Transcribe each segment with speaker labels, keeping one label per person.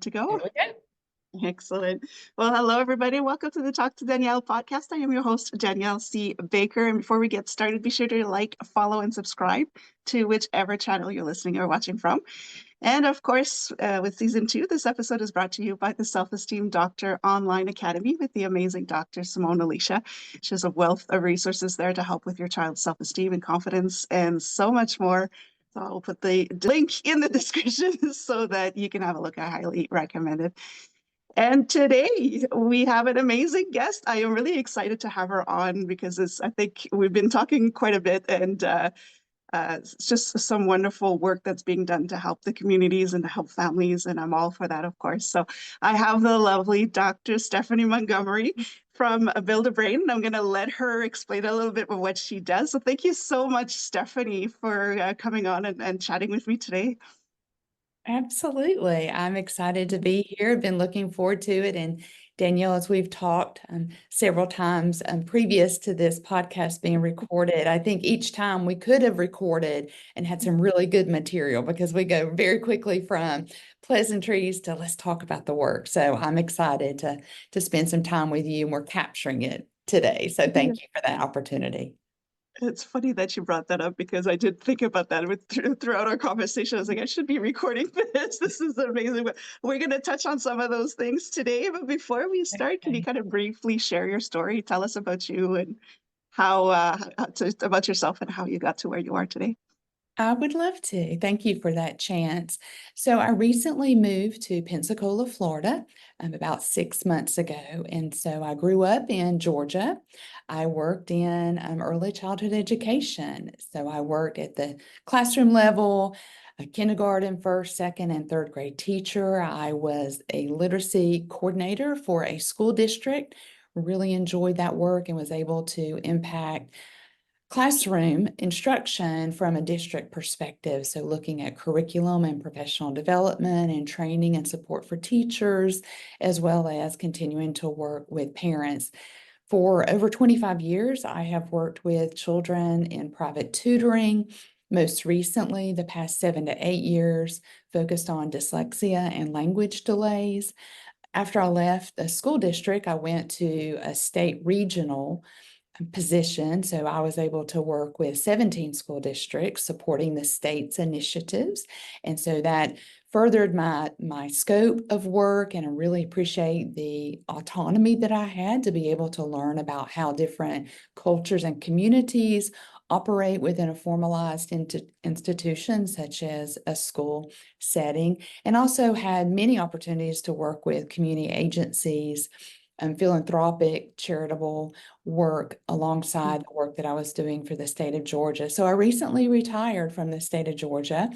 Speaker 1: good to
Speaker 2: There
Speaker 1: go?
Speaker 2: we go.
Speaker 1: Excellent. Well, hello, everybody. Welcome to the Talk to Danielle podcast. I am your host, Danielle C. Baker. And before we get started, be sure to like, follow, and subscribe to whichever channel you're listening or watching from. And of course, with season 2, this episode is brought to you by the Self-Esteem Doctor Online Academy with the amazing Dr. Simone Alicia. She has a wealth of resources there to help with your child's self-esteem and confidence and so much more. So I'll put the link in the description so that you can have a look. I highly recommend it. And today we have an amazing guest. I am really excited to have her on because I think we've been talking quite a bit, and it's just some wonderful work that's being done to help the communities and to help families. And I'm all for that, of course. So I have the lovely Dr. Stephanie Montgomery from Build a Brain. And I'm going to let her explain a little bit of what she does. So thank you so much, Stephanie, for coming on and chatting with me today.
Speaker 2: Absolutely. I'm excited to be here. I've been looking forward to it. And Danielle, as we've talked several times previous to this podcast being recorded, I think each time we could have recorded and had some really good material because we go very quickly from pleasantries to let's talk about the work. So I'm excited to spend some time with you, and we're capturing it today. So thank you for that opportunity.
Speaker 1: It's funny that you brought that up because I did think about that throughout our conversation. I was like, I should be recording this. This is amazing. But we're going to touch on some of those things today. But before we start, can you
Speaker 2: Okay.
Speaker 1: kind of briefly share your story? Tell us about you and how about yourself and how you got to where you are today.
Speaker 2: I would love to. Thank you for that chance. So I recently moved to Pensacola, Florida, about 6 months ago. And so I grew up in Georgia. I worked in early childhood education. So I worked at the classroom level, a kindergarten, first, second, and third grade teacher. I was a literacy coordinator for a school district. Really enjoyed that work and was able to impact classroom instruction from a district perspective. So looking at curriculum and professional development and training and support for teachers, as well as continuing to work with parents. For over 25 years, I have worked with children in private tutoring. Most recently, the past 7 to 8 years, focused on dyslexia and language delays. After I left the school district, I went to a state regional position. So I was able to work with 17 school districts supporting the state's initiatives. And so that furthered my scope of work, and I really appreciate the autonomy that I had to be able to learn about how different cultures and communities operate within a formalized institution such as a school setting, and also had many opportunities to work with community agencies and philanthropic charitable work alongside the work that I was doing for the state of Georgia. So I recently retired from the state of Georgia,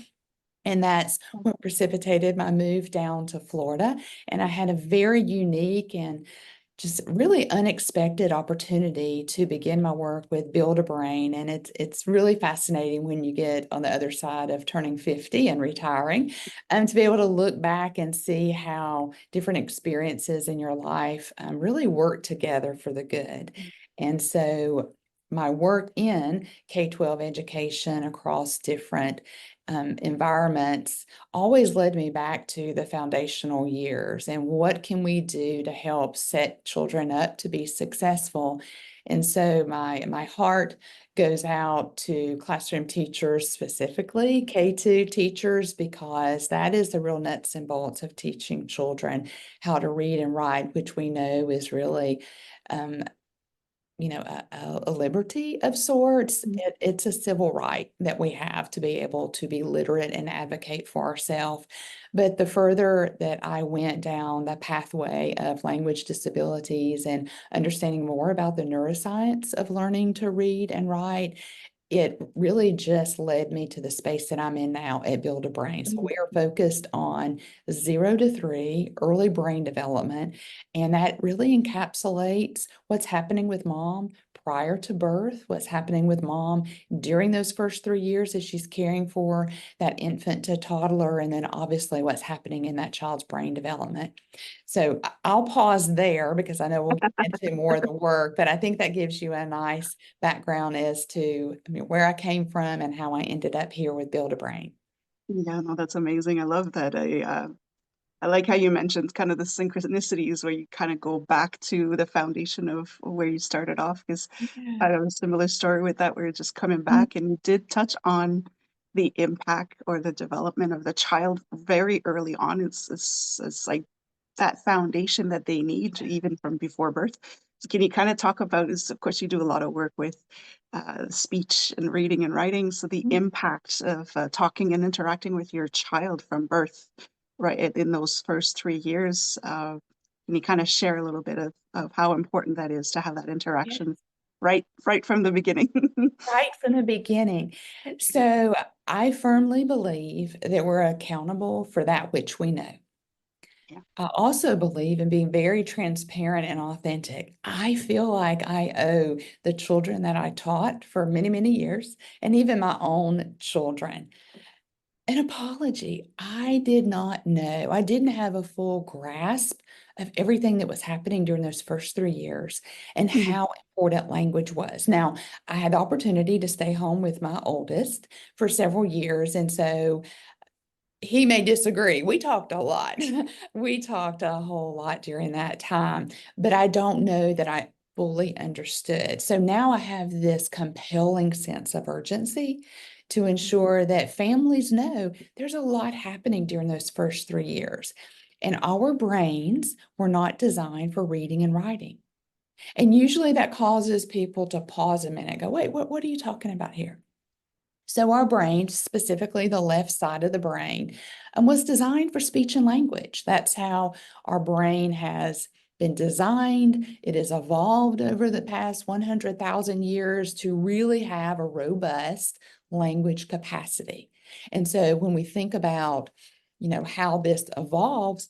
Speaker 2: and that's what precipitated my move down to Florida. And I had a very unique and just really unexpected opportunity to begin my work with Build a Brain. And it's really fascinating when you get on the other side of turning 50 and retiring, and to be able to look back and see how different experiences in your life really work together for the good. And so my work in K-12 education across different environments always led me back to the foundational years and what can we do to help set children up to be successful. And so my heart goes out to classroom teachers, specifically K-2 teachers, because that is the real nuts and bolts of teaching children how to read and write, which we know is really um, a liberty of sorts. It's a civil right that we have to be able to be literate and advocate for ourselves. But the further that I went down the pathway of language disabilities and understanding more about the neuroscience of learning to read and write, it really just led me to the space that I'm in now at Build a Brain. So we are focused on 0 to 3 early brain development, and that really encapsulates what's happening with mom prior to birth, what's happening with mom during those first 3 years as she's caring for that infant to toddler, and then obviously what's happening in that child's brain development. So I'll pause there because I know we'll get into more of the work, but I think that gives you a nice background as to where I came from and how I ended up here with Build a Brain.
Speaker 1: Yeah, no, that's amazing. I love that. I like how you mentioned kind of the synchronicities where you kind of go back to the foundation of where you started off, because
Speaker 2: Yeah.
Speaker 1: I have a similar story with that, where you're just coming
Speaker 2: Mm.
Speaker 1: back and you did touch on the impact or the development of the child very early on. It's like that foundation that they need even from before birth. So can you kind of talk about, is of course you do a lot of work with speech and reading and writing, so the impact of talking and interacting with your child from birth, right, in those first 3 years. Can you kind of share a little bit of how important that is to have that
Speaker 2: Yeah.
Speaker 1: interaction right from the beginning?
Speaker 2: Right from the beginning. So I firmly believe that we're accountable for that which we know.
Speaker 1: Yeah.
Speaker 2: I also believe in being very transparent and authentic. I feel like I owe the children that I taught for many, many years, and even my own children, an apology. I did not know, I didn't have a full grasp of everything that was happening during those first 3 years and
Speaker 1: Mhm.
Speaker 2: how important language was. Now, I had the opportunity to stay home with my oldest for several years. And so he may disagree. We talked a lot. We talked a whole lot during that time, but I don't know that I fully understood. So now I have this compelling sense of urgency to ensure that families know there's a lot happening during those first 3 years. And our brains were not designed for reading and writing. And usually that causes people to pause a minute and go, wait, what are you talking about here? So our brain, specifically the left side of the brain, was designed for speech and language. That's how our brain has been designed. It has evolved over the past 100,000 years to really have a robust language capacity. And so when we think about, how this evolves,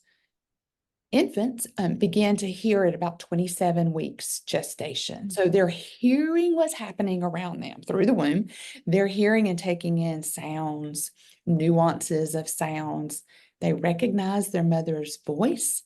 Speaker 2: infants begin to hear at about 27 weeks gestation. So they're hearing what's happening around them through the womb. They're hearing and taking in sounds, nuances of sounds. They recognize their mother's voice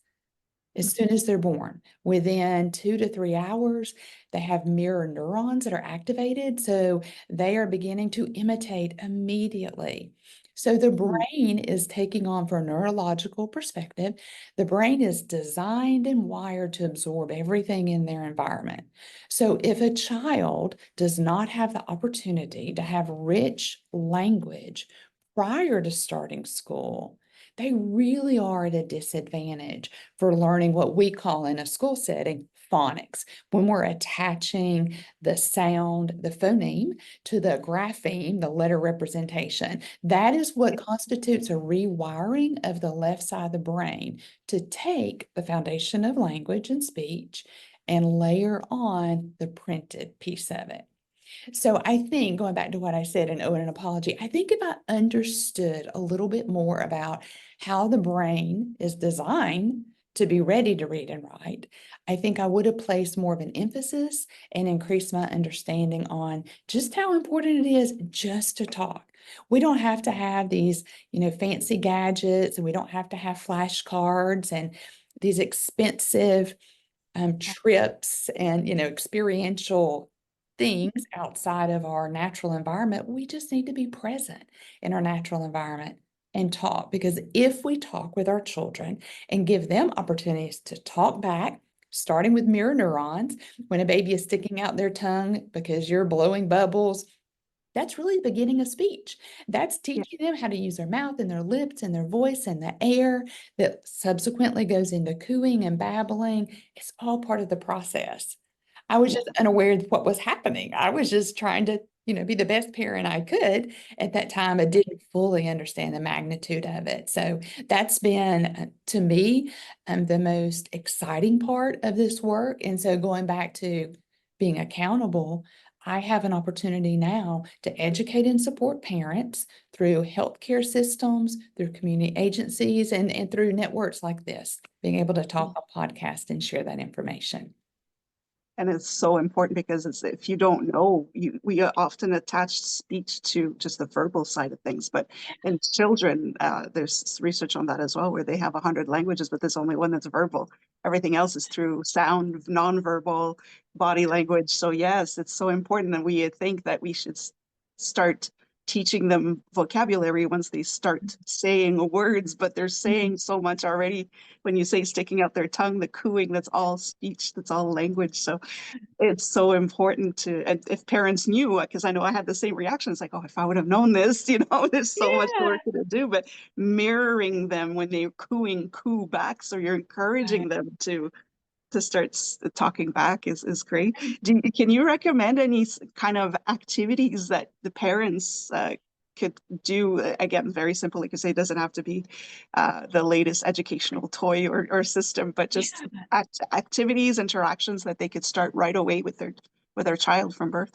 Speaker 2: as soon as they're born. Within 2 to 3 hours, they have mirror neurons that are activated. So they are beginning to imitate immediately. So the
Speaker 1: Mhm.
Speaker 2: brain is taking on, from a neurological perspective, the brain is designed and wired to absorb everything in their environment. So if a child does not have the opportunity to have rich language prior to starting school, they really are at a disadvantage for learning what we call in a school setting phonics, when we're attaching the sound, the phoneme, to the grapheme, the letter representation. That is what constitutes a rewiring of the left side of the brain to take the foundation of language and speech and layer on the printed piece of it. So I think, going back to what I said and owe an apology, I think if I understood a little bit more about how the brain is designed to be ready to read and write, I think I would have placed more of an emphasis and increased my understanding on just how important it is just to talk. We don't have to have these, fancy gadgets, and we don't have to have flashcards and these expensive trips and, experiential things outside of our natural environment. We just need to be present in our natural environment and talk, because if we talk with our children and give them opportunities to talk back, starting with mirror neurons, when a baby is sticking out their tongue because you're blowing bubbles, that's really the beginning of speech. That's
Speaker 1: Yeah.
Speaker 2: teaching them how to use their mouth and their lips and their voice and the air that subsequently goes into cooing and babbling. It's all part of the process. I was
Speaker 1: Yeah.
Speaker 2: just unaware of what was happening. I was just trying to, be the best parent I could at that time. I didn't fully understand the magnitude of it. So that's been, to me, the most exciting part of this work. And so going back to being accountable, I have an opportunity now to educate and support parents through healthcare systems, through community agencies, and through networks like this, being able to talk on podcast and share that information.
Speaker 1: And it's so important because it's, if you don't know, we often attach speech to just the verbal side of things. But in children, there's research on that as well, where they have 100 languages, but there's only one that's verbal. Everything else is through sound, nonverbal, body language. So yes, it's so important, and we think that we should start teaching them vocabulary once they start saying words, but they're saying so much already. When you say sticking out their tongue, the cooing, that's all speech, that's all language. So it's so important to, and if parents knew, because I know I had the same reaction, it's like, oh, if I would have known this, there's so much
Speaker 2: Yeah.
Speaker 1: work to do, but mirroring them when they're cooing, coo back. So you're encouraging them to start talking back is great. Can you recommend any kind of activities that the parents could do? Again, very simple, like you say, it doesn't have to be the latest educational toy or system, but just
Speaker 2: Yeah.
Speaker 1: activities, interactions that they could start right away with their child from birth.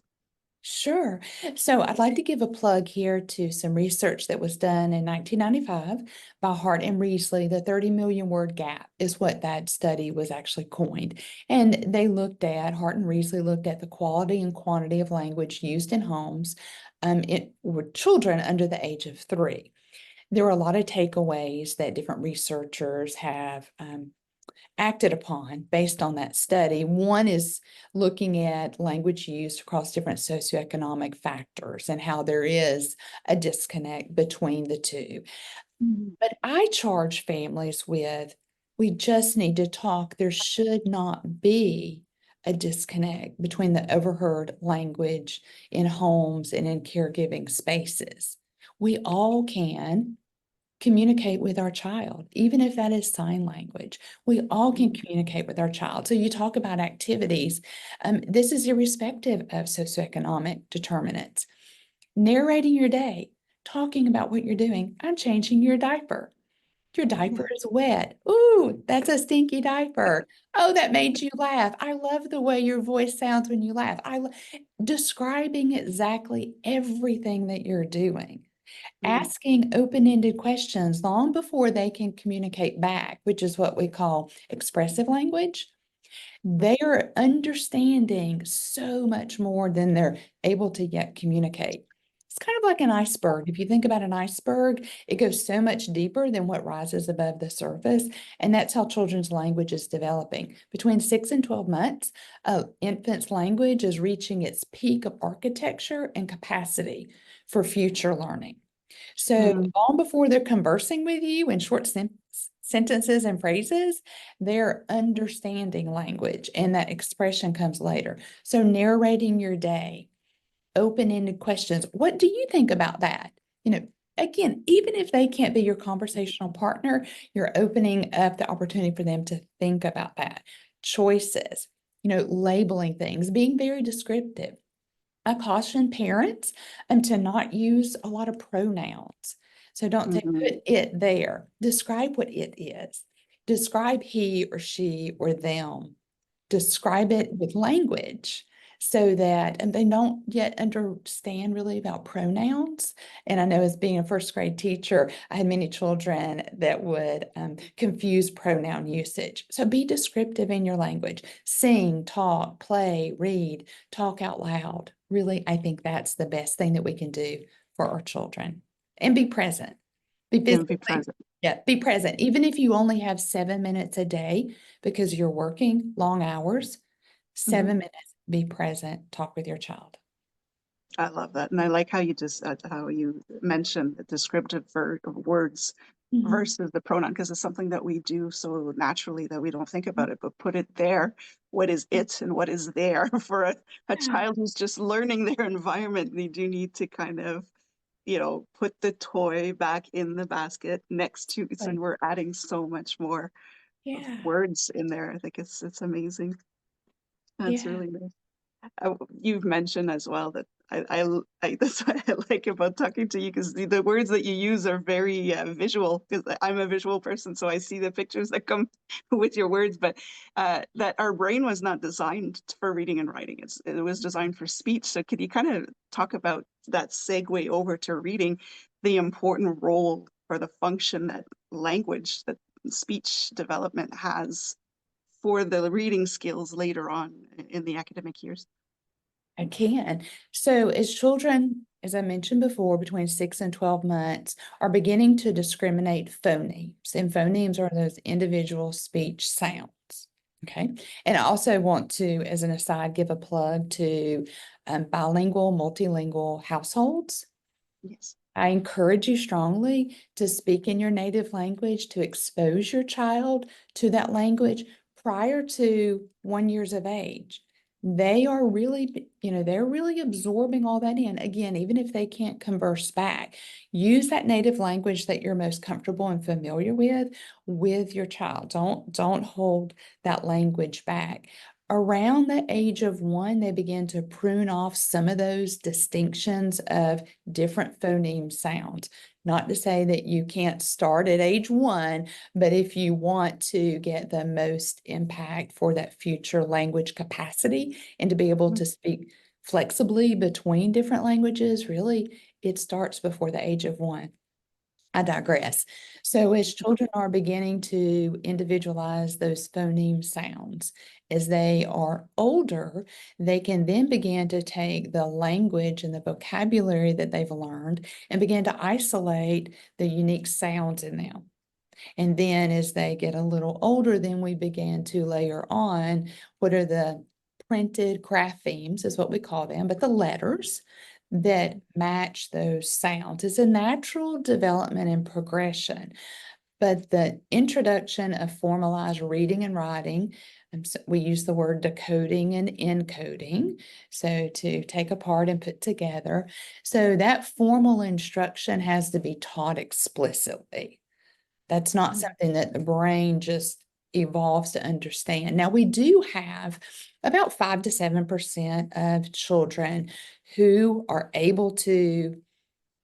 Speaker 2: Sure. So I'd like to give a plug here to some research that was done in 1995 by Hart and Riesling. The 30 million word gap is what that study was actually coined. And Hart and Riesling looked at the quality and quantity of language used in homes with children under the age of 3. There were a lot of takeaways that different researchers have acted upon based on that study. One is looking at language used across different socioeconomic factors and how there is a disconnect between the two. But I charge families with, we just need to talk. There should not be a disconnect between the overheard language in homes and in caregiving spaces. We all can communicate with our child, even if that is sign language. We all can communicate with our child. So you talk about activities. This is irrespective of socioeconomic determinants. Narrating your day, talking about what you're doing. I'm changing your diaper. Your diaper is wet. Ooh, that's a stinky diaper. Oh, that made you laugh. I love the way your voice sounds when you laugh. Describing exactly everything that you're doing. Asking open-ended questions long before they can communicate back, which is what we call expressive language. They are understanding so much more than they're able to yet communicate. It's kind of like an iceberg. If you think about an iceberg, it goes so much deeper than what rises above the surface. And that's how children's language is developing. Between 6 and 12 months, infant's language is reaching its peak of architecture and capacity for future learning. So
Speaker 1: Mm,
Speaker 2: long before they're conversing with you in short sentences and phrases, they're understanding language, and that expression comes later. So narrating your day, open-ended questions. What do you think about that? Again, even if they can't be your conversational partner, you're opening up the opportunity for them to think about that. Choices, labeling things, being very descriptive. I caution parents to not use a lot of pronouns. So don't say
Speaker 1: mm,
Speaker 2: put it there. Describe what it is. Describe he or she or them. Describe it with language so that, and they don't yet understand really about pronouns. And I know as being a first grade teacher, I had many children that would confuse pronoun usage. So be descriptive in your language. Sing, talk, play, read, talk out loud. Really, I think that's the best thing that we can do for our children. And be present. Be
Speaker 1: and be
Speaker 2: physically,
Speaker 1: present.
Speaker 2: yeah, be present. Even if you only have 7 minutes a day because you're working long hours,
Speaker 1: Mhm.
Speaker 2: 7 minutes, be present, talk with your child.
Speaker 1: I love that. And I like how you just how you mentioned the descriptive words
Speaker 2: Mhm.
Speaker 1: versus the pronoun, because it's something that we do so naturally that we don't think about it, but put it there. What is it and what is there for a
Speaker 2: Yeah,
Speaker 1: child who's just learning their environment? They do need to kind of, put the toy back in the basket next to it,
Speaker 2: like,
Speaker 1: and we're adding so much more
Speaker 2: yeah,
Speaker 1: words in there. I think it's amazing. That's
Speaker 2: yeah,
Speaker 1: really nice. You've mentioned as well that that's what I like about talking to you, because the words that you use are very visual, because I'm a visual person, so I see the pictures that come with your words, but that our brain was not designed for reading and writing. It was designed for speech. So could you kind of talk about that segue over to reading, the important role or the function that language, that speech development has for the reading skills later on in the academic years?
Speaker 2: I can. So as children, as I mentioned before, between 6 and 12 months are beginning to discriminate phonemes. And phonemes are those individual speech sounds. Okay. And I also want to, as an aside, give a plug to bilingual, multilingual households.
Speaker 1: Yes.
Speaker 2: I encourage you strongly to speak in your native language, to expose your child to that language prior to 1 year of age. They are really, they're really absorbing all that in. Again, even if they can't converse back, use that native language that you're most comfortable and familiar with your child. Don't hold that language back. Around the age of 1, they begin to prune off some of those distinctions of different phoneme sounds. Not to say that you can't start at age 1, but if you want to get the most impact for that future language capacity and to be able to speak flexibly between different languages, really, it starts before the age of 1. I digress. So as children are beginning to individualize those phoneme sounds, as they are older, they can then begin to take the language and the vocabulary that they've learned and begin to isolate the unique sounds in them. And then as they get a little older, then we began to layer on what are the printed graphemes, is what we call them, but the letters that match those sounds. It's a natural development and progression. But the introduction of formalized reading and writing, we use the word decoding and encoding, so to take apart and put together. So that formal instruction has to be taught explicitly. That's not something that the brain just evolves to understand. Now, we do have about 5 to 7% of children who are able to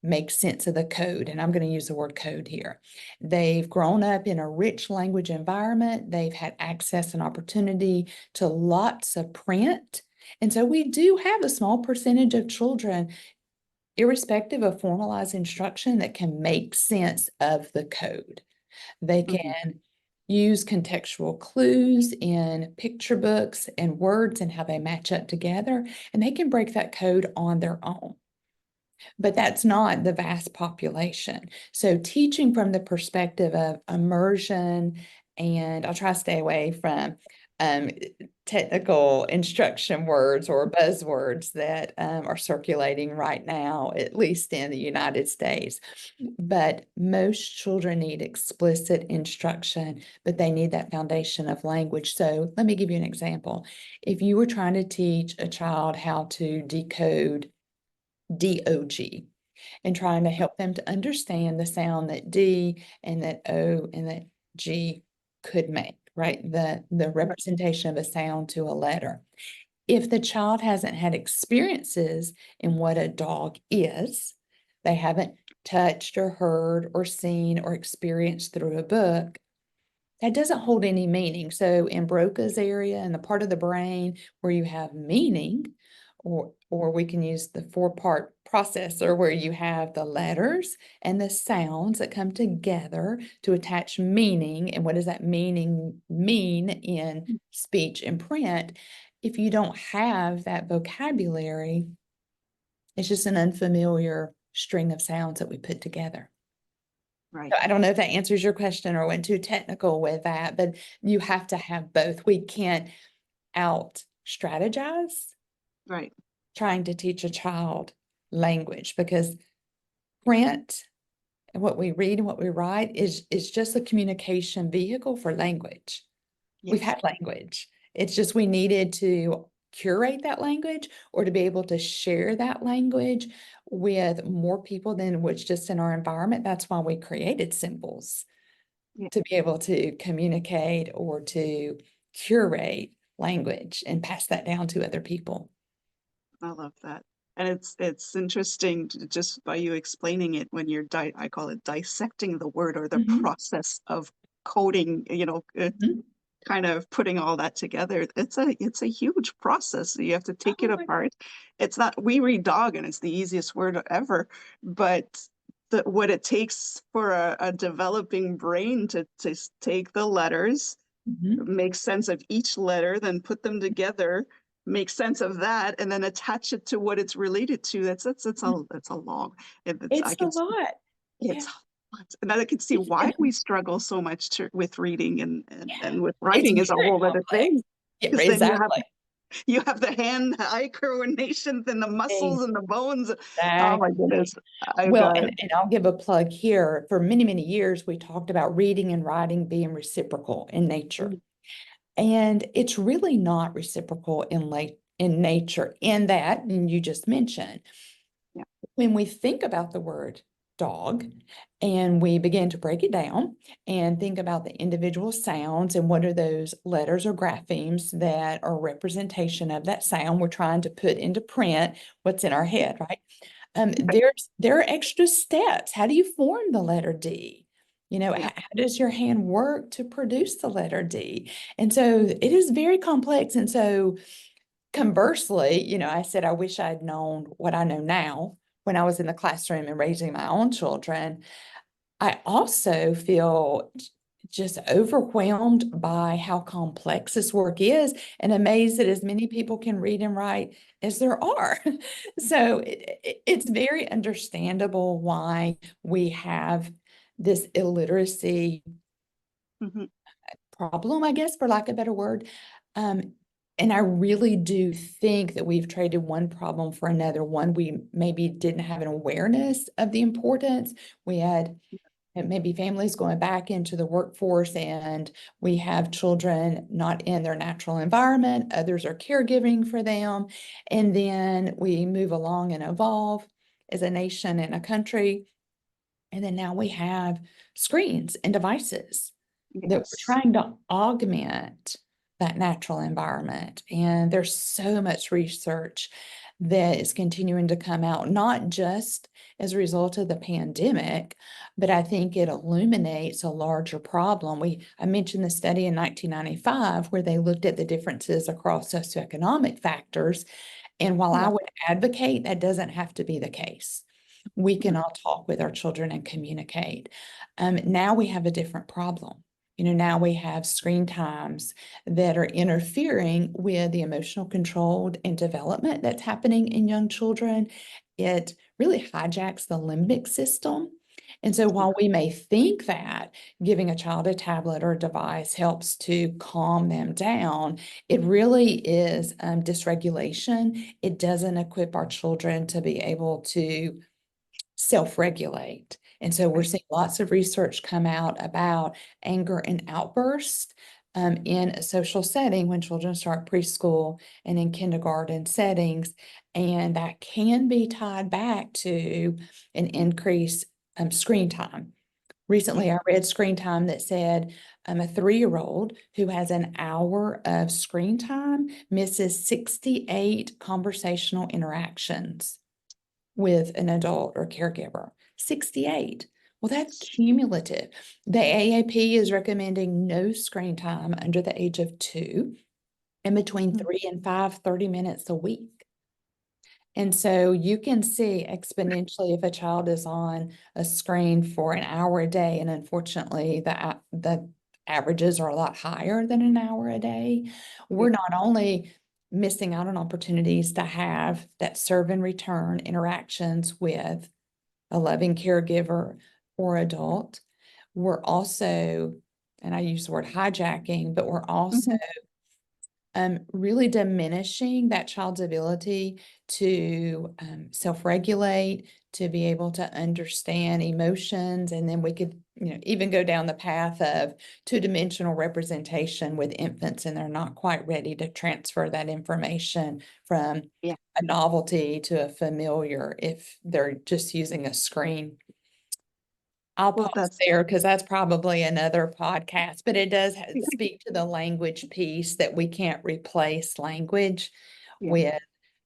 Speaker 2: make sense of the code, and I'm going to use the word code here. They've grown up in a rich language environment. They've had access and opportunity to lots of print. And so we do have a small percentage of children, irrespective of formalized instruction, that can make sense of the code. They can use contextual clues in picture books and words and how they match up together, and they can break that code on their own. But that's not the vast population. So teaching from the perspective of immersion, and I'll try to stay away from technical instruction words or buzzwords that are circulating right now, at least in the United States. But most children need explicit instruction, but they need that foundation of language. So let me give you an example. If you were trying to teach a child how to decode DOG and trying to help them to understand the sound that D and that O and that G could make, right? The representation of a sound to a letter. If the child hasn't had experiences in what a dog is, they haven't touched or heard or seen or experienced through a book, that doesn't hold any meaning. So in Broca's area and the part of the brain where you have meaning, or we can use the 4-part processor where you have the letters and the sounds that come together to attach meaning. And what does that meaning mean in speech and print? If you don't have that vocabulary, it's just an unfamiliar string of sounds that we put together.
Speaker 1: Right.
Speaker 2: So I don't know if that answers your question or went too technical with that, but you have to have both. We can't out strategize
Speaker 1: Right.
Speaker 2: trying to teach a child language, because print and what we read and what we write is just a communication vehicle for language. We've
Speaker 1: Yes.
Speaker 2: had language. It's just we needed to curate that language or to be able to share that language with more people than was just in our environment. That's why we created symbols,
Speaker 1: Yeah.
Speaker 2: to be able to communicate or to curate language and pass that down to other people.
Speaker 1: I love that. And it's interesting just by you explaining it when you're I call it dissecting the word or the
Speaker 2: Mhm,
Speaker 1: process of coding,
Speaker 2: mhm.
Speaker 1: kind of putting all that together. It's a huge process. You have to take it
Speaker 2: Oh my
Speaker 1: apart. It's not, we read dog and it's the easiest word ever, but what it takes for a developing brain to take the letters,
Speaker 2: Mhm.
Speaker 1: make sense of each letter, then put them together, make sense of that, and then attach it to what it's related to. That's a long. It's I
Speaker 2: It's a
Speaker 1: can see
Speaker 2: lot.
Speaker 1: it's
Speaker 2: Yeah.
Speaker 1: hard. And I can see why we struggle so much with reading and
Speaker 2: Yeah.
Speaker 1: with
Speaker 2: It's
Speaker 1: writing is a
Speaker 2: very
Speaker 1: whole other
Speaker 2: complex.
Speaker 1: thing.
Speaker 2: Yeah,
Speaker 1: Because then you have
Speaker 2: exactly.
Speaker 1: You have the hand-eye coordination, then the muscles and the bones. Oh my
Speaker 2: Exactly.
Speaker 1: goodness. I've
Speaker 2: Well,
Speaker 1: got
Speaker 2: and I'll give a plug here. For many, many years, we talked about reading and writing being reciprocal in nature.
Speaker 1: mm,
Speaker 2: And it's really not reciprocal in nature, in that, and you just mentioned,
Speaker 1: yeah,
Speaker 2: when we think about the word dog and we begin to break it down and think about the individual sounds and what are those letters or graphemes that are representation of that sound we're trying to put into print what's in our head, right? There are extra steps. How do you form the letter D? You know,
Speaker 1: yeah,
Speaker 2: how does your hand work to produce the letter D? And so it is very complex. And so conversely, you know, I said, I wish I'd known what I know now when I was in the classroom and raising my own children. I also feel just overwhelmed by how complex this work is and amazed that as many people can read and write as there are. So it's very understandable why we have this illiteracy
Speaker 1: mhm,
Speaker 2: problem, I guess, for lack of a better word. Um, and I really do think that we've traded one problem for another. One, we maybe didn't have an awareness of the importance. We had and maybe families going back into the workforce and we have children not in their natural environment. Others are caregiving for them. And then we move along and evolve as a nation and a country. And then now we have screens and devices that we're
Speaker 1: yes.
Speaker 2: trying to augment that natural environment. And there's so much research that is continuing to come out, not just as a result of the pandemic, but I think it illuminates a larger problem. I mentioned the study in 1995 where they looked at the differences across socioeconomic factors. And while I
Speaker 1: Yeah.
Speaker 2: would advocate that doesn't have to be the case, we can
Speaker 1: mhm,
Speaker 2: all talk with our children and communicate. Now we have a different problem. You know, now we have screen times that are interfering with the emotional control and development that's happening in young children. It really hijacks the limbic system. And so
Speaker 1: Yeah.
Speaker 2: while we may think that giving a child a tablet or a device helps to calm them down, it really is dysregulation. It doesn't equip our children to be able to self-regulate. And so we're
Speaker 1: Right.
Speaker 2: seeing lots of research come out about anger and outburst in a social setting when children start preschool and in kindergarten settings. And that can be tied back to an increase screen time.
Speaker 1: Yeah.
Speaker 2: Recently, I read screen time that said a 3-year-old who has an hour of screen time misses 68 conversational interactions with an adult or caregiver. 68. Well, that's cumulative. The AAP is recommending no screen time under the age of 2 and between
Speaker 1: mhm,
Speaker 2: 3 and 5, 30 minutes a week. And so you can see exponentially if a child is on a screen for an hour a day, and unfortunately the averages are a lot higher than an hour a day.
Speaker 1: Yeah.
Speaker 2: We're not only missing out on opportunities to have that serve and return interactions with a loving caregiver or adult, we're also, and I use the word hijacking, but we're also
Speaker 1: mhm,
Speaker 2: really diminishing that child's ability to self-regulate, to be able to understand emotions. And then we could, you know, even go down the path of two-dimensional representation with infants, and they're not quite ready to transfer that information from
Speaker 1: Yeah.
Speaker 2: a novelty to a familiar if they're just using a screen. I'll
Speaker 1: Well,
Speaker 2: pause
Speaker 1: that's
Speaker 2: there because that's probably another podcast, but it does
Speaker 1: yeah.
Speaker 2: speak to the language piece that we can't replace language
Speaker 1: Yeah.
Speaker 2: with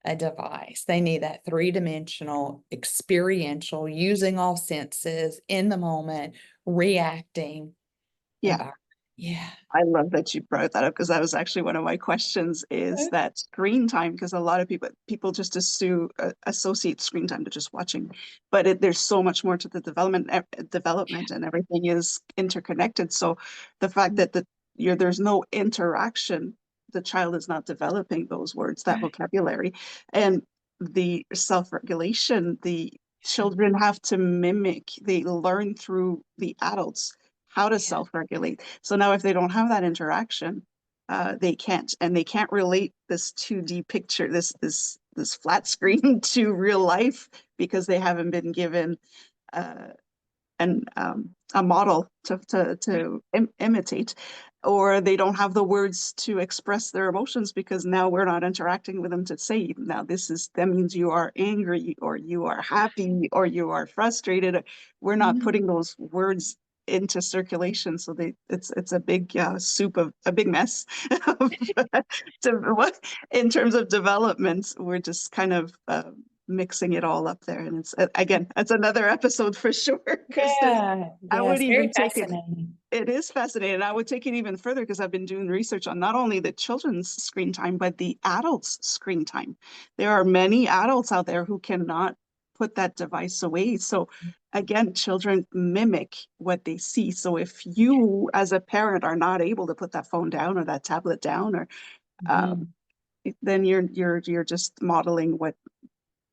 Speaker 2: a device. They need that three-dimensional, experiential, using all senses in the moment, reacting
Speaker 1: Yeah.
Speaker 2: environment. Yeah.
Speaker 1: I love that you brought that up because that was actually one of my questions is that screen time, because a lot of people just associate screen time to just watching, but there's so much more to the development and everything is interconnected. So the fact that there's no interaction, the child is not developing those words, that
Speaker 2: Right.
Speaker 1: vocabulary, and the self-regulation, the children have to mimic, they learn through the adults how to
Speaker 2: Yeah.
Speaker 1: self-regulate. So now if they don't have that interaction, they can't, and they can't relate this 2D picture, this flat screen to real life because they haven't been given uh, a model to imitate, or they don't have the words to express their emotions because now we're not interacting with them to say, now that means you are angry or you are happy or you are frustrated. We're not
Speaker 2: Mhm.
Speaker 1: putting those words into circulation, so it's a big soup of a big mess of, in terms of development. We're just kind of mixing it all up there, and it's again, it's another episode for sure, because there's
Speaker 2: Yeah,
Speaker 1: I would
Speaker 2: yes, very
Speaker 1: even take it,
Speaker 2: fascinating.
Speaker 1: it is fascinating. I would take it even further because I've been doing research on not only the children's screen time, but the adults' screen time. There are many adults out there who cannot put that device away. So again, children mimic what they see. So if you as a parent are not able to put that phone down or that tablet down, or um,
Speaker 2: Mhm.
Speaker 1: then you're just modeling what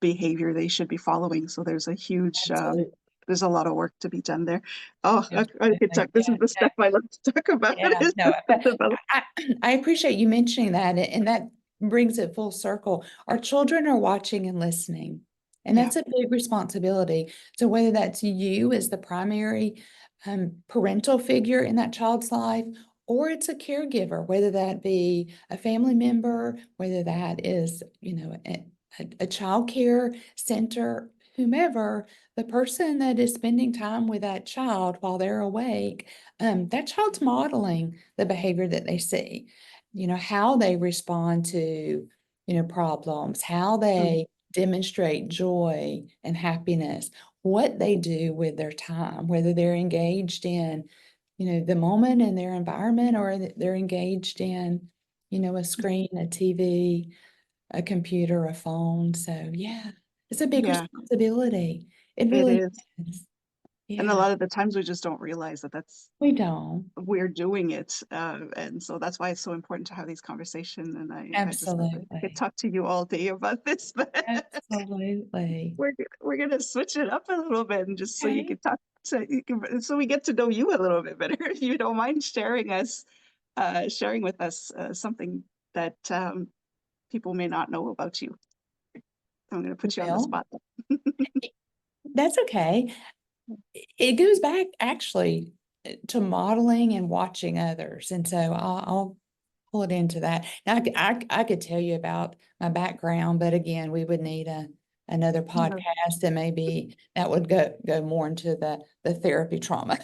Speaker 1: behavior they should be following. So there's a huge
Speaker 2: Absolutely,
Speaker 1: there's a lot of work to be done there. Oh, I could
Speaker 2: absolutely,
Speaker 1: talk. This is the stuff I love to talk about.
Speaker 2: yeah,
Speaker 1: Is
Speaker 2: no,
Speaker 1: the
Speaker 2: but
Speaker 1: development.
Speaker 2: I appreciate you mentioning that, and that brings it full circle. Our children are watching and listening, and
Speaker 1: Yeah.
Speaker 2: that's a big responsibility. So whether that's you as the primary parental figure in that child's life, or it's a caregiver, whether that be a family member, whether that is, a child care center, whomever, the person that is spending time with that child while they're awake, that child's modeling the behavior that they see, how they respond to, problems, how
Speaker 1: Mm.
Speaker 2: they demonstrate joy and happiness, what they do with their time, whether they're engaged in, the moment and their environment, or they're engaged in, a screen, a TV, a computer, a phone. So yeah, it's a big
Speaker 1: Yeah,
Speaker 2: responsibility. It
Speaker 1: it
Speaker 2: really
Speaker 1: is.
Speaker 2: is.
Speaker 1: And a
Speaker 2: Yeah,
Speaker 1: lot of the times we just don't realize that
Speaker 2: we don't.
Speaker 1: we're doing it. And so that's why it's so important to have these conversations. And I just love it. I could
Speaker 2: Absolutely.
Speaker 1: talk to you all day about this, but
Speaker 2: Absolutely.
Speaker 1: we're gonna switch it up a little bit, and just so you
Speaker 2: Okay.
Speaker 1: can talk, so we get to know you a little bit better. If you don't mind sharing with us something that people may not know about you. I'm gonna put you on the
Speaker 2: Well,
Speaker 1: spot.
Speaker 2: that's okay. It goes back actually to modeling and watching others. And so I'll pull it into that. Now, I could tell you about my background, but again, we would need another
Speaker 1: No.
Speaker 2: podcast, and maybe that would go more into the therapy trauma.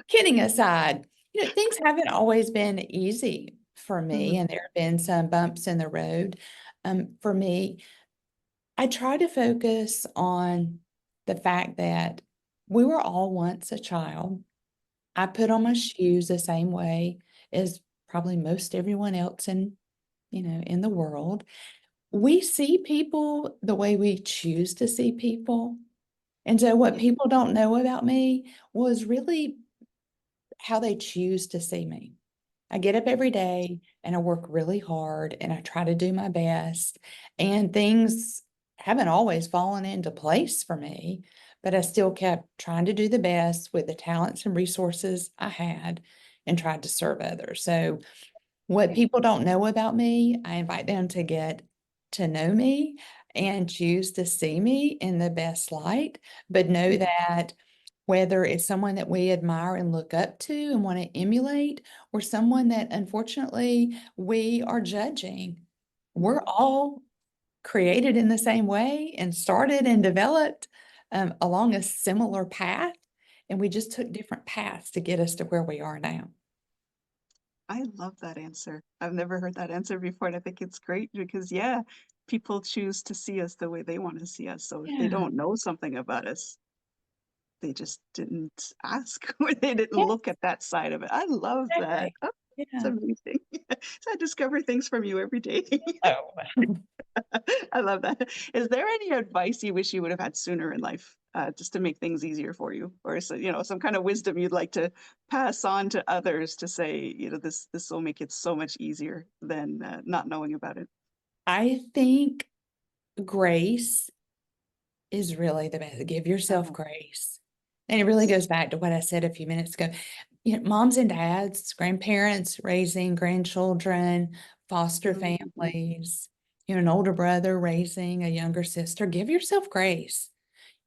Speaker 2: Kidding aside, things haven't always been easy for me,
Speaker 1: Mhm.
Speaker 2: and there have been some bumps in the road. For me, I try to focus on the fact that we were all once a child. I put on my shoes the same way as probably most everyone else in the world. We see people the way we choose to see people. And so what
Speaker 1: Yeah.
Speaker 2: people don't know about me was really how they choose to see me. I get up every day and I work really hard and I try to do my best. And things haven't always fallen into place for me, but I still kept trying to do the best with the talents and resources I had and tried to serve others. So, what
Speaker 1: Yeah.
Speaker 2: people don't know about me, I invite them to get to know me and choose to see me in the best light, but know
Speaker 1: Yeah.
Speaker 2: that whether it's someone that we admire and look up to and want to emulate, or someone that unfortunately we are judging, we're
Speaker 1: Mhm.
Speaker 2: all created in the same way and started and developed along a similar path. And we just took different paths to get us to where we are now.
Speaker 1: I love that answer. I've never heard that answer before, and I think it's great because, yeah, people choose to see us the way they want to see us. So if they
Speaker 2: Yeah.
Speaker 1: don't know something about us, they just didn't ask, or they didn't
Speaker 2: Yeah,
Speaker 1: look at that side of it. I love that.
Speaker 2: exactly.
Speaker 1: Oh, it's
Speaker 2: Yeah.
Speaker 1: amazing. So I discover things from you every day.
Speaker 2: Oh,
Speaker 1: I love that. Is there any advice you wish you would have had sooner in life, just to make things easier for you, or so, some kind of wisdom you'd like to pass on to others to say, this will make it so much easier than not knowing about it.
Speaker 2: I think grace is really the best. Give yourself
Speaker 1: Uh,
Speaker 2: grace. And it really goes back to what I said a few minutes ago. moms and dads, grandparents raising grandchildren, foster
Speaker 1: Mhm.
Speaker 2: families, an older brother raising a younger sister. Give yourself grace.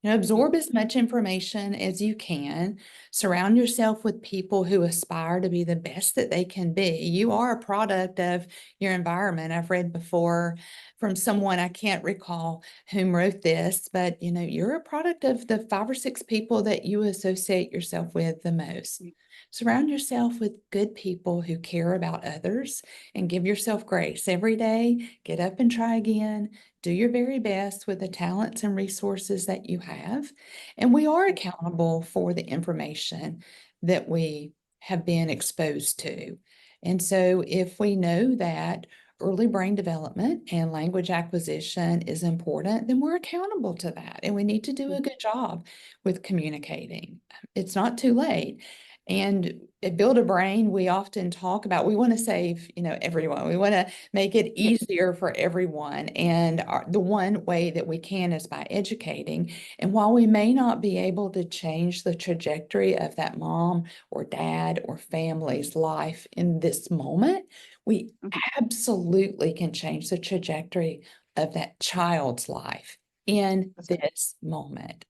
Speaker 1: Yeah.
Speaker 2: Absorb as much information as you can. Surround yourself with people who aspire to be the best that they can be. You are a product of your environment. I've read before from someone, I can't recall whom wrote this, but you're a product of the 5 or 6 people that you associate yourself with the most.
Speaker 1: Yeah.
Speaker 2: Surround yourself with good people who care about others and give yourself grace every day. Get up and try again. Do your very best with the talents and resources that you have. And we are accountable for the information that we have been exposed to. And so if we know that early brain development and language acquisition is important, then we're accountable to that. And we need to do a good job with communicating. It's not too late. And at Build a Brain, we often talk about, we want to save, everyone. We want to make it
Speaker 1: Yeah.
Speaker 2: easier for everyone. And the one way that we can is by educating. And while we may not be able to change the trajectory of that mom or dad or family's life in this moment, we
Speaker 1: Mhm.
Speaker 2: absolutely can change the trajectory of that child's life in
Speaker 1: That's right.
Speaker 2: this moment.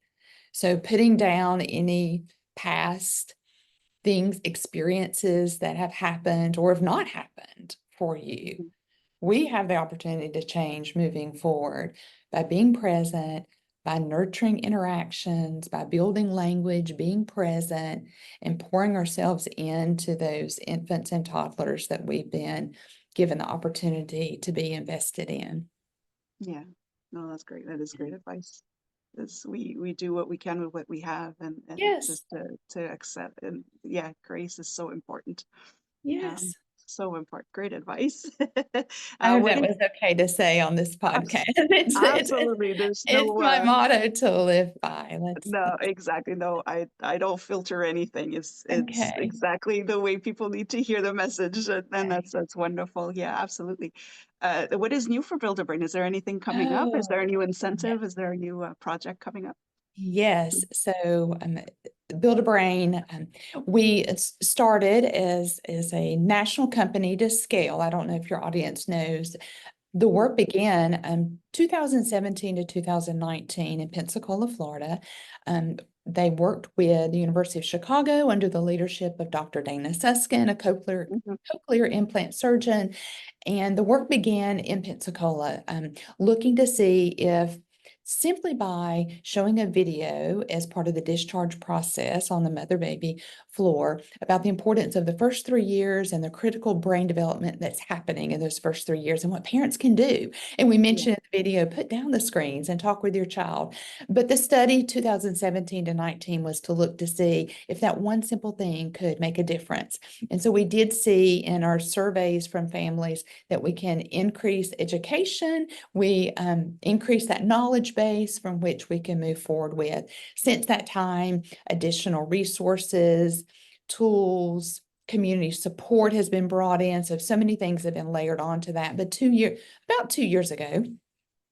Speaker 2: So putting down any past things, experiences that have happened or have not happened for you.
Speaker 1: Mhm.
Speaker 2: We have the opportunity to change moving forward by being present, by nurturing interactions, by building language, being present, and pouring ourselves into those infants and toddlers that we've been given the opportunity to be invested in.
Speaker 1: Yeah. No, that's great. That is great advice. Is we do what we can with what we have, and
Speaker 2: Yes,
Speaker 1: just to accept, and yeah, grace is so important. Um,
Speaker 2: yes.
Speaker 1: so important. Great advice.
Speaker 2: I hope
Speaker 1: What
Speaker 2: that
Speaker 1: is
Speaker 2: was okay to say on this podcast.
Speaker 1: absolutely, there's
Speaker 2: It's
Speaker 1: no
Speaker 2: my motto to live by.
Speaker 1: no, exactly. No, I don't filter anything. It's
Speaker 2: Okay.
Speaker 1: exactly the way people need to hear the message, and
Speaker 2: Okay.
Speaker 1: that's wonderful. Yeah, absolutely. What is new for Build a Brain? Is there anything coming up? Is there a
Speaker 2: Oh,
Speaker 1: new
Speaker 2: yeah.
Speaker 1: incentive? Is there a new project coming up?
Speaker 2: Yes. So, Build a Brain, we started as a national company to scale. I don't know if your audience knows. The work began 2017 to 2019 in Pensacola, Florida. Um, they worked with the University of Chicago under the leadership of Dr. Dana Suskin, a
Speaker 1: Mhm.
Speaker 2: cochlear implant surgeon. And the work began in Pensacola, looking to see if simply by showing a video as part of the discharge process on the mother baby floor about the importance of the first 3 years and the critical brain development that's happening in those first 3 years and what parents can do. And we
Speaker 1: Yeah,
Speaker 2: mentioned in the video, put down the screens and talk with your child. But the study 2017 to 19 was to look to see if that one simple thing could make a difference. And so we did see in our surveys from families that we can increase education, we increase that knowledge base from which we can move forward with. Since that time, additional resources, tools, community support has been brought in. So many things have been layered onto that. But about 2 years ago,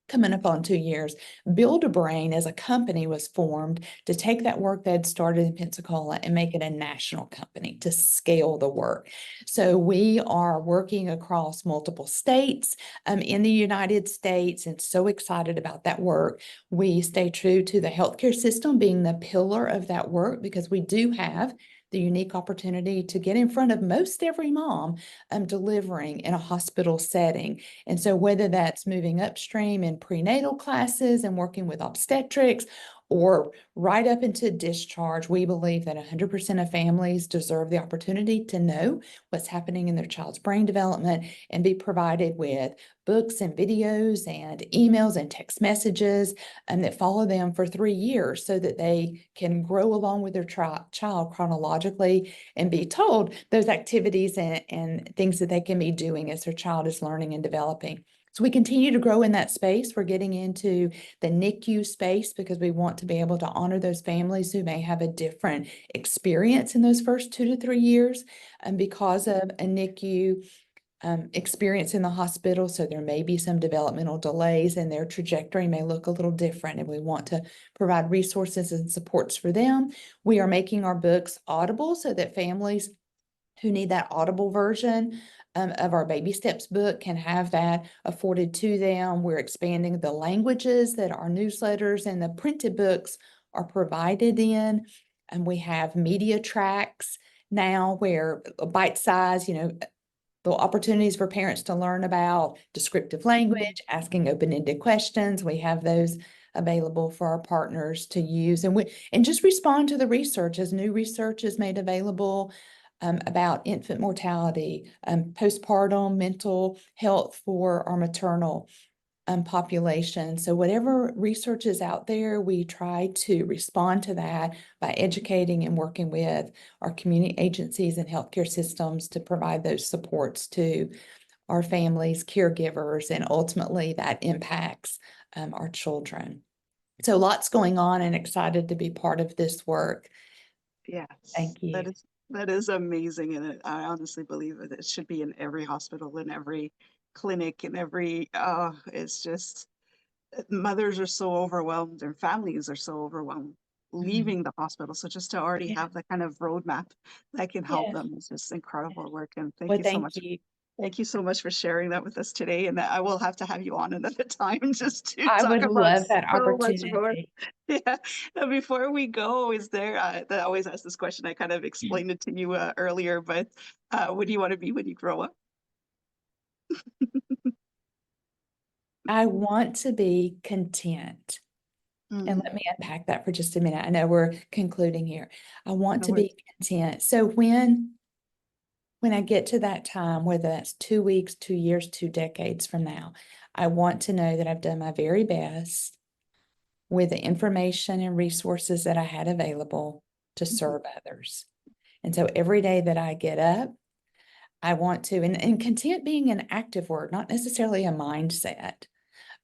Speaker 2: coming up on 2 years, Build a Brain as a company was formed to take that work that had started in Pensacola and make it a national company to scale the work. So we are working across multiple states in the United States and so excited about that work. We stay true to the healthcare system being the pillar of that work because we do have the unique opportunity to get in front of most every mom delivering in a hospital setting. And so whether that's moving upstream in prenatal classes and working with obstetrics or right up into discharge, we believe that 100% of families deserve the opportunity to know what's happening in their child's brain development and be provided with books and videos and emails and text messages that follow them for 3 years so that they can grow along with their child chronologically and be told those activities and things that they can be doing as their child is learning and developing. So we continue to grow in that space. We're getting into the NICU space because we want to be able to honor those families who may have a different experience in those first 2 to 3 years. And because of a NICU, experience in the hospital, so there may be some developmental delays and their trajectory may look a little different, and we want to provide resources and supports for them. We are making our books audible so that families who need that audible version of our Baby Steps book can have that afforded to them. We're expanding the languages that our newsletters and the printed books are provided in. And we have media tracks now where bite size, the opportunities for parents to learn about descriptive language, asking open-ended questions. We have those available for our partners to use, and just respond to the research as new research is made available about infant mortality, postpartum mental health for our maternal population. So whatever research is out there, we try to respond to that by educating and working with our community agencies and healthcare systems to provide those supports to our families, caregivers, and ultimately that impacts our children. So lots going on, and excited to be part of this work.
Speaker 1: Yes,
Speaker 2: Thank you.
Speaker 1: that is amazing, and I honestly believe that it should be in every hospital, in every clinic, in every. It's just mothers are so overwhelmed, and families are so overwhelmed
Speaker 2: Mhm.
Speaker 1: leaving the hospital. So just to already
Speaker 2: Yeah.
Speaker 1: have the kind of roadmap that can help
Speaker 2: Yes.
Speaker 1: them is just incredible work. And thank
Speaker 2: Well,
Speaker 1: you so
Speaker 2: thank
Speaker 1: much.
Speaker 2: you.
Speaker 1: Thank you so much for sharing that with us today. And I will have to have you on another time just to
Speaker 2: I
Speaker 1: talk
Speaker 2: would
Speaker 1: about
Speaker 2: love that
Speaker 1: so much more.
Speaker 2: opportunity.
Speaker 1: Yeah. And before we go, is there, I always ask this question, I kind of explained it to you earlier, but what do you want to be when you grow up?
Speaker 2: I want to be content. And
Speaker 1: Mm,
Speaker 2: let me unpack that for just a minute. I know we're concluding here. I want
Speaker 1: no
Speaker 2: to be
Speaker 1: worries.
Speaker 2: content. So when I get to that time, whether that's 2 weeks, 2 years, 2 decades from now, I want to know that I've done my very best with the information and resources that I had available to
Speaker 1: Mhm.
Speaker 2: serve others. And so every day that I get up, I want to, and content being an active word, not necessarily a mindset,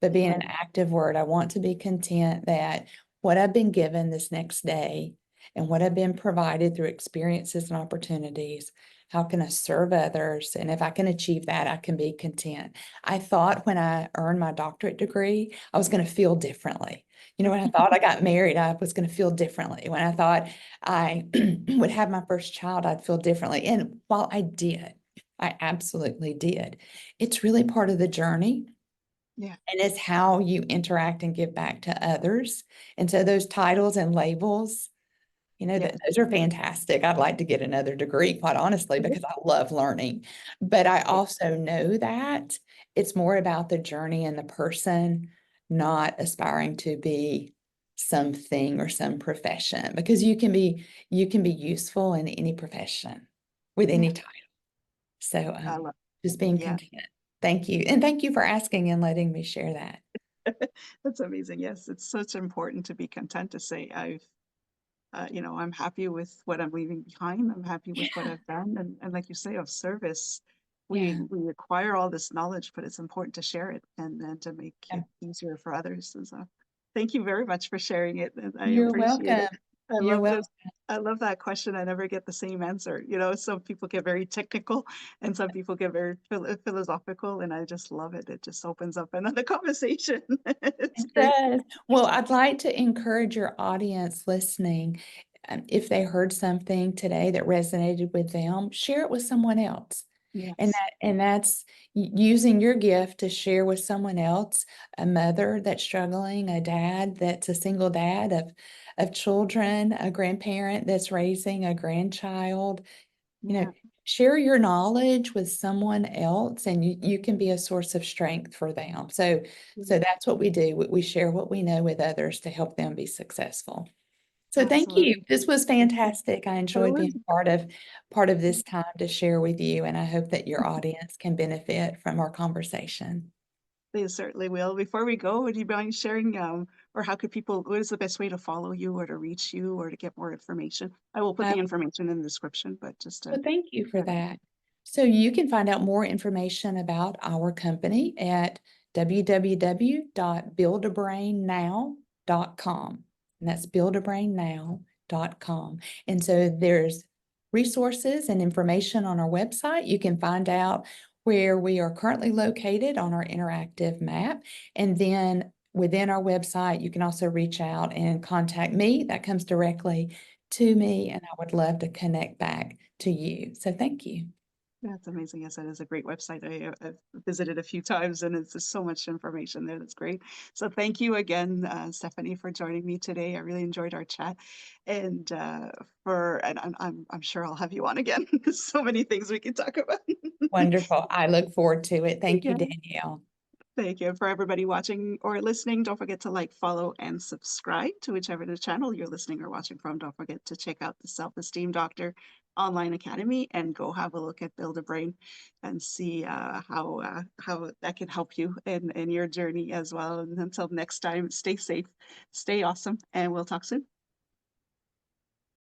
Speaker 2: but being
Speaker 1: Yeah.
Speaker 2: an active word. I want to be content that what I've been given this next day and what I've been provided through experiences and opportunities, how can I serve others? And if I can achieve that, I can be content. I thought when I earned my doctorate degree, I was going to feel differently. When I thought I got married, I was going to feel differently. When I thought I would have my first child, I'd feel differently. And while I absolutely did. It's really part of the journey.
Speaker 1: Yeah.
Speaker 2: And it's how you interact and give back to others. And so those titles and labels,
Speaker 1: Yeah.
Speaker 2: that those are fantastic. I'd like to get another degree, quite honestly, because I love learning. But I also know that it's more about the journey and the person, not aspiring to be something or some profession, because you can be useful in any profession with
Speaker 1: Yeah.
Speaker 2: any title. So
Speaker 1: I love,
Speaker 2: just being
Speaker 1: yeah.
Speaker 2: content. Thank you. And thank you for asking and letting me share that.
Speaker 1: That's amazing. Yes, it's such important to be content to say I'm happy with what I'm leaving behind. I'm happy with what
Speaker 2: Yeah.
Speaker 1: I've done, and like you say, of service, we
Speaker 2: Yeah.
Speaker 1: we acquire all this knowledge, but it's important to share it and then to make
Speaker 2: Yeah.
Speaker 1: it easier for others. And so, thank you very much for sharing it, and I
Speaker 2: You're
Speaker 1: appreciate it.
Speaker 2: welcome.
Speaker 1: I
Speaker 2: You're
Speaker 1: love this.
Speaker 2: welcome.
Speaker 1: I love that question. I never get the same answer. Some people get very technical and some people get very philosophical, and I just love it. It just opens up another conversation. It's
Speaker 2: It
Speaker 1: great.
Speaker 2: does. Well, I'd like to encourage your audience listening, if they heard something today that resonated with them, share it with someone else. And
Speaker 1: Yes.
Speaker 2: that's using your gift to share with someone else, a mother that's struggling, a dad that's a single dad of children, a grandparent that's raising a grandchild. you know,
Speaker 1: Yeah.
Speaker 2: share your knowledge with someone else, and you can be a source of strength for them. So
Speaker 1: Yeah.
Speaker 2: that's what we do. We share what we know with others to help them be successful. So thank you.
Speaker 1: Absolutely.
Speaker 2: This was fantastic. I
Speaker 1: It
Speaker 2: enjoyed
Speaker 1: was.
Speaker 2: being part of this time to share with you, and I hope that your audience can benefit from our conversation.
Speaker 1: They certainly will. Before we go, would you mind sharing, or how could people, what is the best way to follow you or to reach you or to get more information? I will put
Speaker 2: I
Speaker 1: the information in the description, but just to
Speaker 2: Well, thank you for
Speaker 1: have it.
Speaker 2: that. So you can find out more information about our company at www.buildabrainnow.com. And that's buildabrainnow.com. And so there's resources and information on our website. You can find out where we are currently located on our interactive map. And then within our website, you can also reach out and contact me. That comes directly to me, and I would love to connect back to you. So thank you.
Speaker 1: That's amazing. Yes, that is a great website. I've visited a few times and it's just so much information there. That's great. So thank you again, Stephanie, for joining me today. I really enjoyed our chat, and I'm sure I'll have you on again. There's so many things we can talk about.
Speaker 2: Wonderful. I look forward to it. Thank you,
Speaker 1: Yeah.
Speaker 2: Danielle.
Speaker 1: Thank you. For everybody watching or listening, don't forget to like, follow, and subscribe to whichever the channel you're listening or watching from. Don't forget to check out the Self-Esteem Doctor Online Academy and go have a look at Build a Brain and see how that can help you in your journey as well. And until next time, stay safe, stay awesome, and we'll talk soon.